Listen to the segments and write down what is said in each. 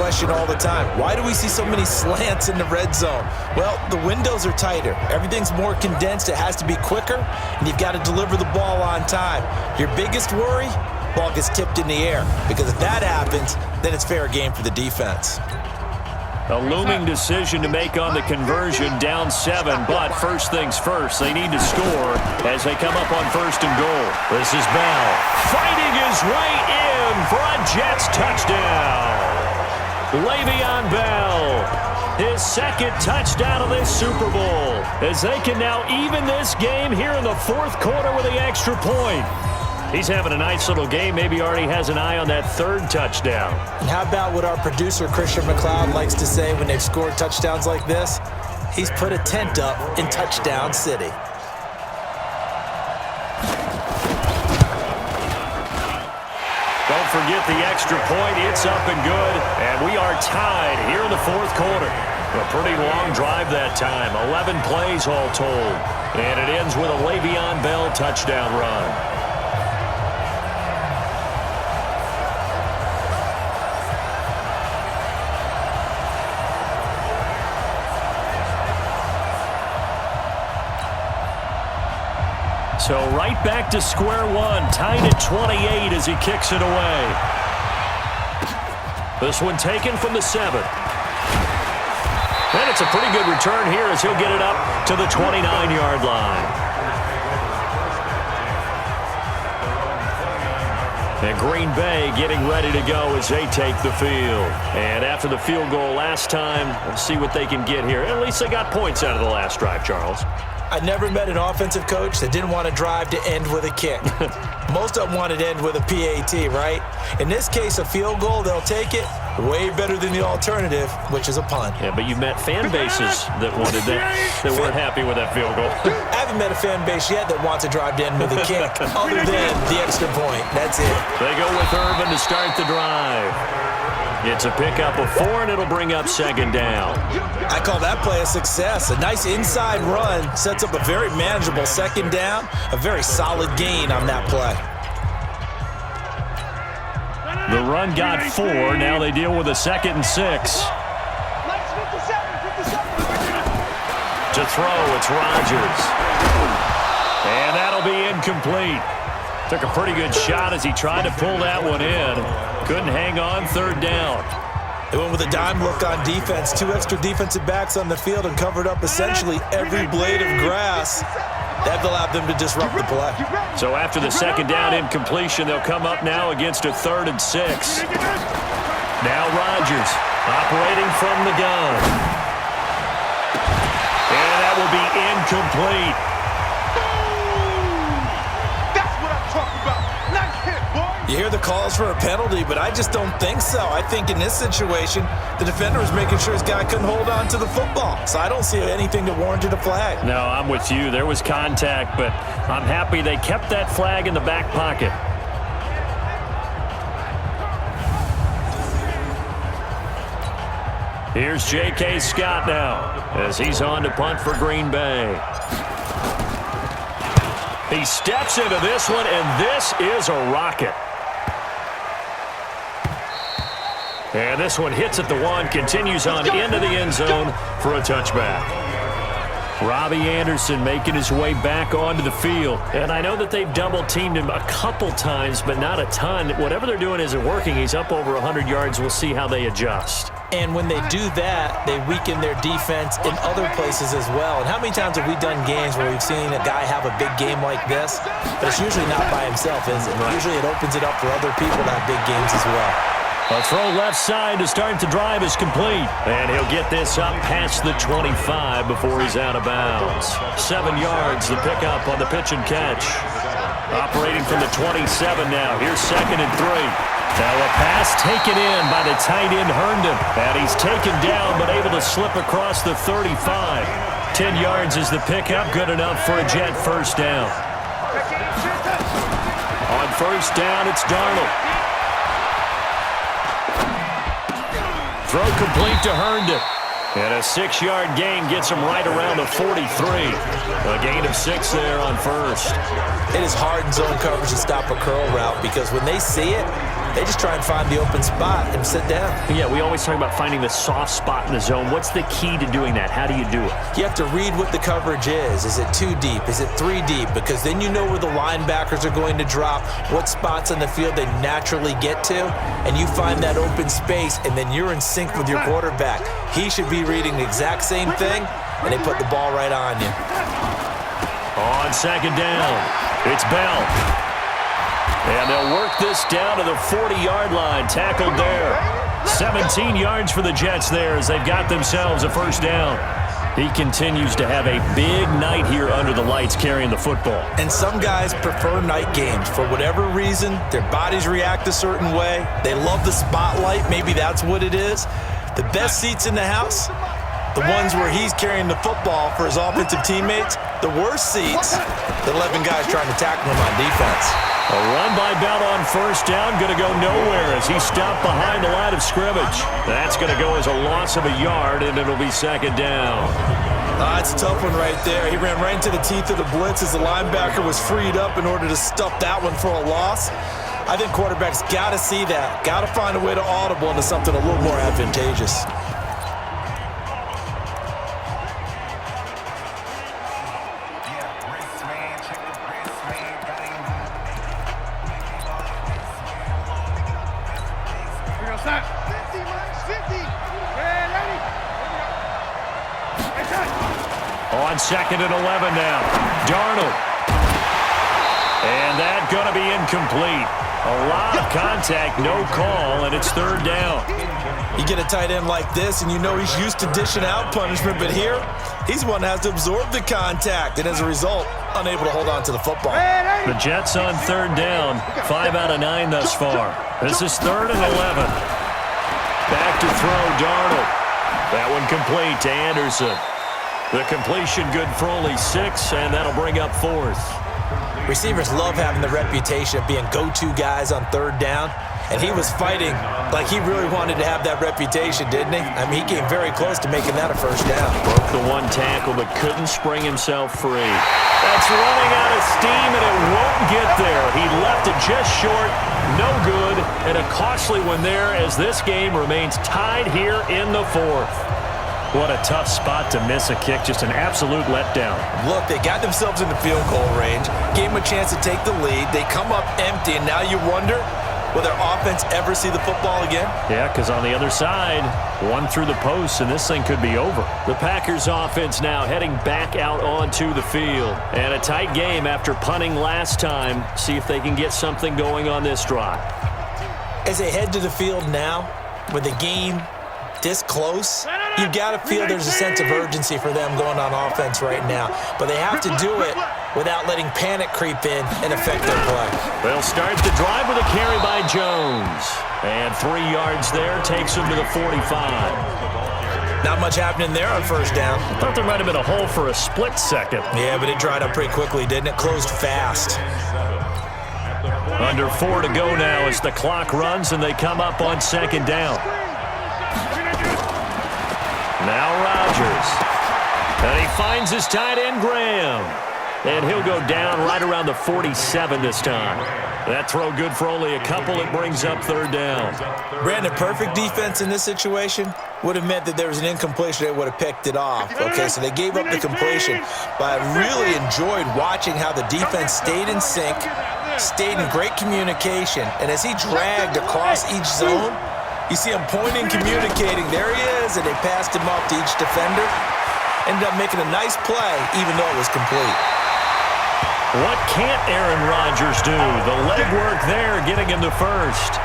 question all the time. Why do we see so many slants in the red zone? Well, the windows are tighter. Everything's more condensed. It has to be quicker, and you've got to deliver the ball on time. Your biggest worry? Ball gets tipped in the air, because if that happens, then it's fair game for the defense. A looming decision to make on the conversion, down 7, but first things first, they need to score as they come up on 1st and goal. This is Bell, fighting his way in for a Jets touchdown. Le'Veon Bell, his 2nd touchdown of this Super Bowl, as they can now even this game here in the 4th quarter with the extra point. He's having a nice little game. Maybe already has an eye on that 3rd touchdown. And how about what our producer, Christian McLeod, likes to say when they've scored touchdowns like this? He's put a tent up in Touchdown City. Don't forget the extra point. It's up and good. And we are tied here in the 4th quarter. A pretty long drive that time. 11 plays all told. And it ends with a Le'Veon Bell touchdown run. So right back to square one, tied at 28 as he kicks it away. This one taken from the 7. And it's a pretty good return here as he'll get it up to the 29-yard line. And Green Bay getting ready to go as they take the field. And after the field goal last time, we'll see what they can get here. At least they got points out of the last drive, Charles. I never met an offensive coach that didn't want to drive to end with a kick. Most of them wanted to end with a PAT, right? In this case, a field goal, they'll take it. Way better than the alternative, which is a punt. Yeah, but you've met fan bases that wanted that, that weren't happy with that field goal. I haven't met a fan base yet that wants to drive to end with a kick, other than the extra point. That's it. They go with Irvin to start the drive. It's a pickup of 4, and it'll bring up 2nd down. I call that play a success. A nice inside run sets up a very manageable 2nd down, a very solid gain on that play. The run got 4. Now they deal with a 2nd and 6. To throw, it's Rodgers. And that'll be incomplete. Took a pretty good shot as he tried to pull that one in. Couldn't hang on, 3rd down. They went with a dime look on defense. 2 extra defensive backs on the field and covered up essentially every blade of grass. That allowed them to disrupt the play. So after the 2nd down incompletion, they'll come up now against a 3rd and 6. Now Rodgers operating from the gun. And that will be incomplete. You hear the calls for a penalty, but I just don't think so. I think in this situation, the defender was making sure his guy couldn't hold on to the football. So I don't see anything that warranted a flag. No, I'm with you. There was contact, but I'm happy they kept that flag in the back pocket. Here's J.K. Scott now as he's on to punt for Green Bay. He steps into this one, and this is a rocket. And this one hits at the 1, continues on into the end zone for a touchback. Robbie Anderson making his way back onto the field. And I know that they've double-teamed him a couple times, but not a ton. Whatever they're doing isn't working. He's up over 100 yards. We'll see how they adjust. And when they do that, they weaken their defense in other places as well. And how many times have we done games where we've seen a guy have a big game like this? But it's usually not by himself, is it? Right. Usually it opens it up for other people to have big games as well. A throw left side to start the drive is complete. And he'll get this up past the 25 before he's out of bounds. 7 yards, the pickup on the pitch and catch. Operating from the 27 now. Here's 2nd and 3. Now a pass taken in by the tight end Herndon. And he's taken down but able to slip across the 35. 10 yards is the pickup. Good enough for a Jet 1st down. On 1st down, it's Darnold. Throw complete to Herndon. And a 6-yard gain gets him right around the 43. A gain of 6 there on 1st. It is hard in zone coverage to stop a curl route because when they see it, They just try and find the open spot and sit down. Yeah, we always talk about finding the soft spot in the zone. What's the key to doing that? How do you do it? You have to read what the coverage is. Is it 2 deep? Is it 3 deep? Because then you know where the linebackers are going to drop, what spots on the field they naturally get to, and you find that open space, and then you're in sync with your quarterback. He should be reading the exact same thing, and they put the ball right on you. On second down, it's Bell. And they'll work this down to the 40-yard line, tackled there. 17 yards for the Jets there as they've got themselves a first down. He continues to have a big night here under the lights carrying the football. And some guys prefer night games. For whatever reason, their bodies react a certain way. They love the spotlight. Maybe that's what it is. The best seats in the house, the ones where he's carrying the football for his offensive teammates. The worst seats, the 11 guys trying to tackle him on defense. A run by Bell on first down, going to go nowhere as he stopped behind the line of scrimmage. That's going to go as a loss of a yard, and it'll be second down. It's a tough one right there. He ran right into the teeth of the blitz as the linebacker was freed up in order to stuff that one for a loss. I think quarterbacks got to see that. Got to find a way to audible into something a little more advantageous. On second and 11 now. Darnold. And that's going to be incomplete. A lot of contact, no call, and it's third down. You get a tight end like this, and you know he's used to dishing out punishment, but here, he's the one that has to absorb the contact, and as a result, unable to hold on to the football. The Jets on third down, 5 out of 9 thus far. This is third and 11. Back to throw, Darnold. That one complete to Anderson. The completion good for only 6, and that'll bring up fourth. Receivers love having the reputation of being go-to guys on third down, and he was fighting like he really wanted to have that reputation, didn't he? I mean, he came very close to making that a first down. Broke the one tackle, but couldn't spring himself free. That's running out of steam, and it won't get there. He left it just short, no good, and a costly one there as this game remains tied here in the fourth. What a tough spot to miss a kick. Just an absolute letdown. Look, they got themselves in the field goal range, gave them a chance to take the lead. They come up empty, and now you wonder, will their offense ever see the football again? Yeah, because on the other side, one through the post, and this thing could be over. The Packers offense now heading back out onto the field. And a tight game after punting last time. See if they can get something going on this drive. As they head to the field now, with the game this close, you've got to feel there's a sense of urgency for them going on offense right now. But they have to do it without letting panic creep in and affect their play. They'll start the drive with a carry by Jones. And 3 yards there takes him to the 45. Not much happening there on first down. I thought there might have been a hole for a split second. Yeah, but it dried up pretty quickly, didn't it? Closed fast. Under 4 to go now as the clock runs and they come up on second down. Now Rodgers. And he finds his tight end, Graham. And he'll go down right around the 47 this time. That throw good for only a couple. It brings up third down. Brandon, perfect defense in this situation would have meant that there was an incompletion. They would have picked it off. Okay, so they gave up the completion. But I really enjoyed watching how the defense stayed in sync, stayed in great communication. And as he dragged across each zone, you see him pointing, communicating. There he is, and they passed him off to each defender. Ended up making a nice play, even though it was complete. What can't Aaron Rodgers do? The legwork there, getting him to first.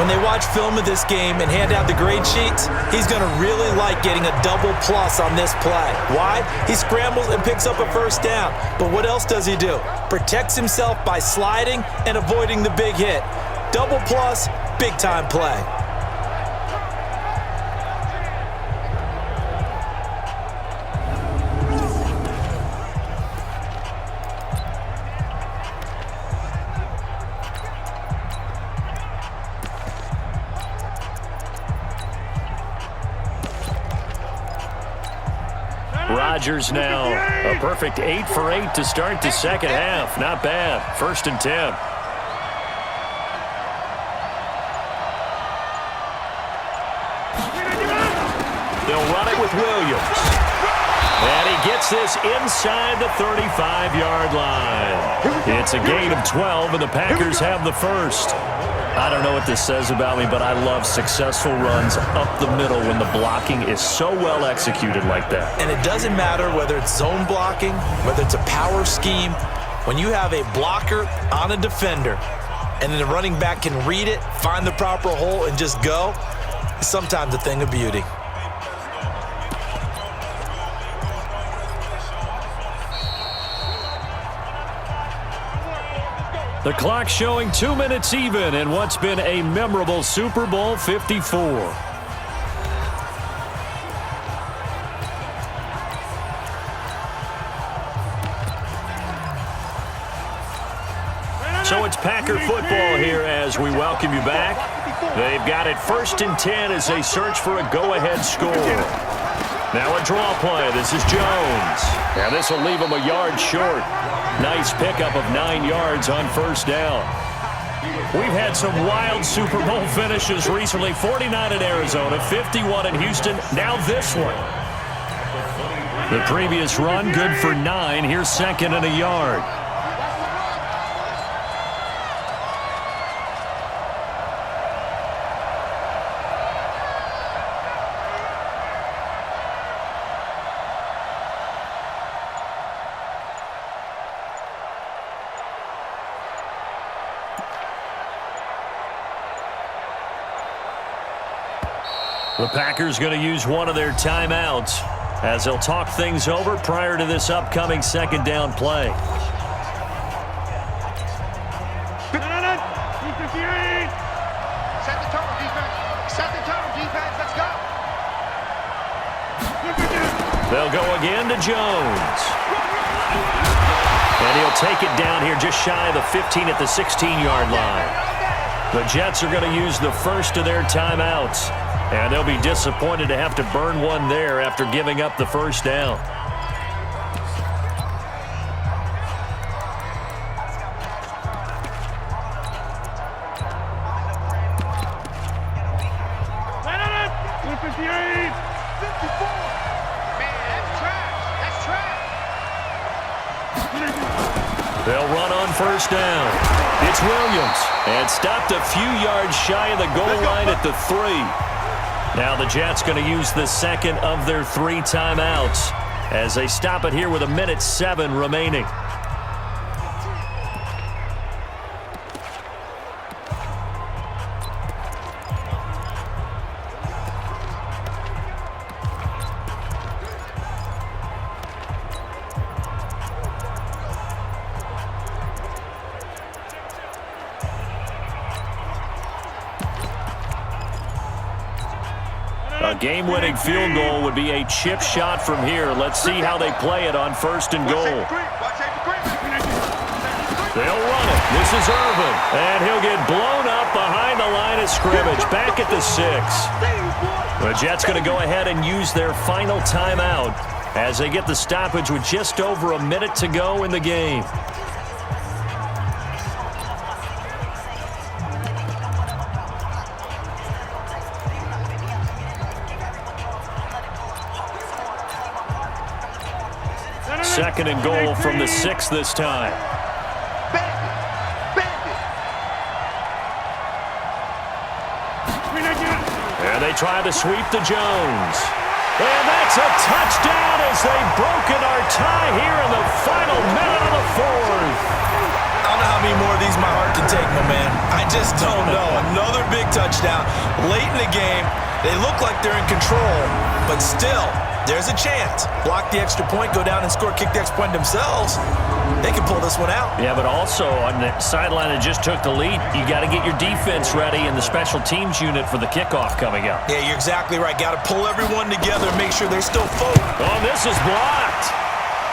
When they watch film of this game and hand out the grade sheets, he's going to really like getting a double plus on this play. Why? He scrambles and picks up a first down. But what else does he do? Protects himself by sliding and avoiding the big hit. Double plus, big-time play. Rodgers now a perfect 8 for 8 to start the second half. Not bad. 1st and 10. They'll run it with Williams. And he gets this inside the 35-yard line. It's a gain of 12, and the Packers have the first. I don't know what this says about me, but I love successful runs up the middle when the blocking is so well executed like that. And it doesn't matter whether it's zone blocking, whether it's a power scheme. When you have a blocker on a defender and then the running back can read it, find the proper hole, and just go, it's sometimes a thing of beauty. The clock showing 2 minutes even in what's been a memorable Super Bowl 54. So it's Packer football here as we welcome you back. They've got it 1st and 10 as they search for a go-ahead score. Now a draw play. This is Jones. Now this will leave him a yard short. Nice pickup of 9 yards on 1st down. We've had some wild Super Bowl finishes recently. 49 in Arizona, 51 in Houston, now this one. The previous run, good for 9. Here's 2nd and a yard. The Packers going to use one of their timeouts as they'll talk things over prior to this upcoming 2nd down play. Set the tone, defense. Set the tone, defense. Let's go. They'll go again to Jones. And he'll take it down here just shy of the 15 at the 16-yard line. The Jets are going to use the first of their timeouts. And they'll be disappointed to have to burn one there after giving up the 1st down. They'll run on 1st down. It's Williams. And stopped a few yards shy of the goal line at the 3. Now the Jets going to use the 2nd of their 3 timeouts as they stop it here with 1:07 remaining. A game-winning field goal would be a chip shot from here. Let's see how they play it on 1st and goal. They'll run it. This is Irvin. And he'll get blown up behind the line of scrimmage. Back at the 6. The Jets going to go ahead and use their final timeout as they get the stoppage with just over 1 minute to go in the game. Second and goal from the 6 this time. And they try to sweep to Jones. And that's a touchdown as they've broken our tie here in the final minute of the 4th. I don't know how many more of these my heart can take, my man. I just don't know. Another big touchdown. Late in the game, they look like they're in control, but still, there's a chance. Block the extra point, go down and score, kick the extra point themselves. They can pull this one out. Yeah, but also on the sideline that just took the lead, you got to get your defense ready in the special teams unit for the kickoff coming up. Yeah, you're exactly right. Got to pull everyone together and make sure they're still focused. Oh, this is blocked.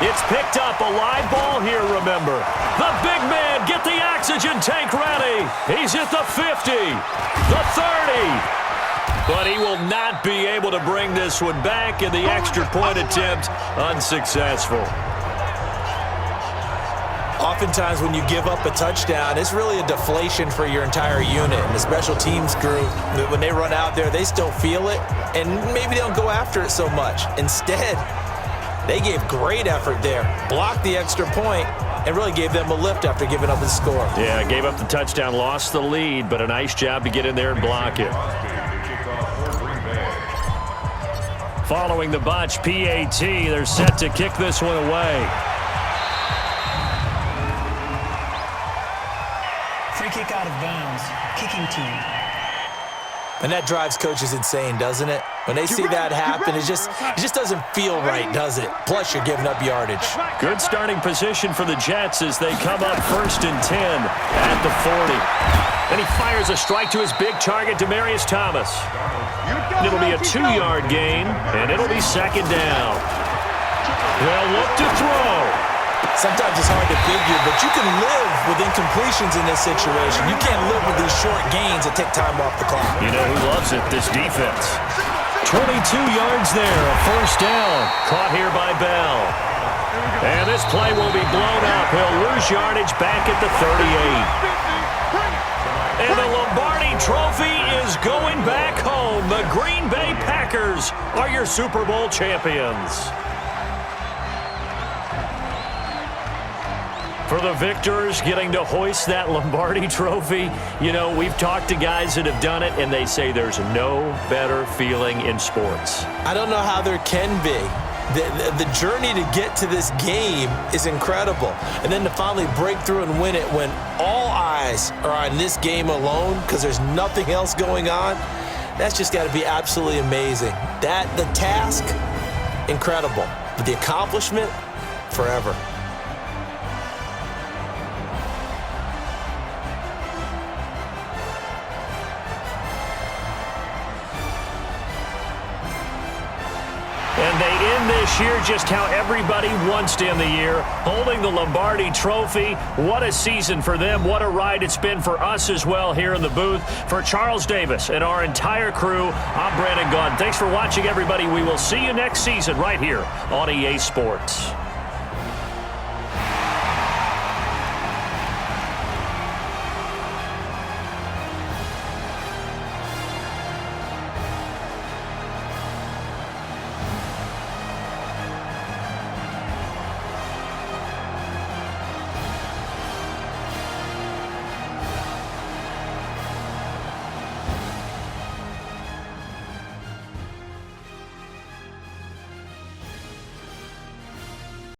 It's picked up, a live ball here, remember. The big man, get the oxygen tank ready. He's at the 50, the 30. But he will not be able to bring this one back, and the extra point attempt unsuccessful. oftentimes when you give up a touchdown, it's really a deflation for your entire unit. And the special teams group, when they run out there, they still feel it, and maybe they don't go after it so much. Instead, they gave great effort there, blocked the extra point, and really gave them a lift after giving up the score. Yeah, gave up the touchdown, lost the lead, but a nice job to get in there and block it. Following the botch PAT, they're set to kick this one away. Free kick out of bounds. Kicking team. And that drives coaches insane, doesn't it? When they see that happen, it just doesn't feel right, does it? Plus, you're giving up yardage. Good starting position for the Jets as they come up 1st and 10 at the 40. Then he fires a strike to his big target, Demaryius Thomas. It'll be a 2-yard gain, and it'll be 2nd down. They'll look to throw. Sometimes it's hard to figure, but you can live with incompletions in this situation. You can't live with these short gains that take time off the clock. You know who loves it? This defense. 22 yards there, a 1st down. Caught here by Bell. And this play will be blown up. He'll lose yardage back at the 38. And the Lombardi Trophy is going back home. The Green Bay Packers are your Super Bowl champions. For the victors getting to hoist that Lombardi Trophy, you know, we've talked to guys that have done it, and they say there's no better feeling in sports. I don't know how there can be. The journey to get to this game is incredible. And then to finally break through and win it when all eyes are on this game alone because there's nothing else going on, that's just got to be absolutely amazing. The task, incredible. But the accomplishment, forever. And they end this year just how everybody wants to end the year, holding the Lombardi Trophy. What a season for them. What a ride it's been for us as well here in the booth. For Charles Davis and our entire crew, I'm Brandon Gaudin. Thanks for watching, everybody. We will see you next season right here on EA Sports.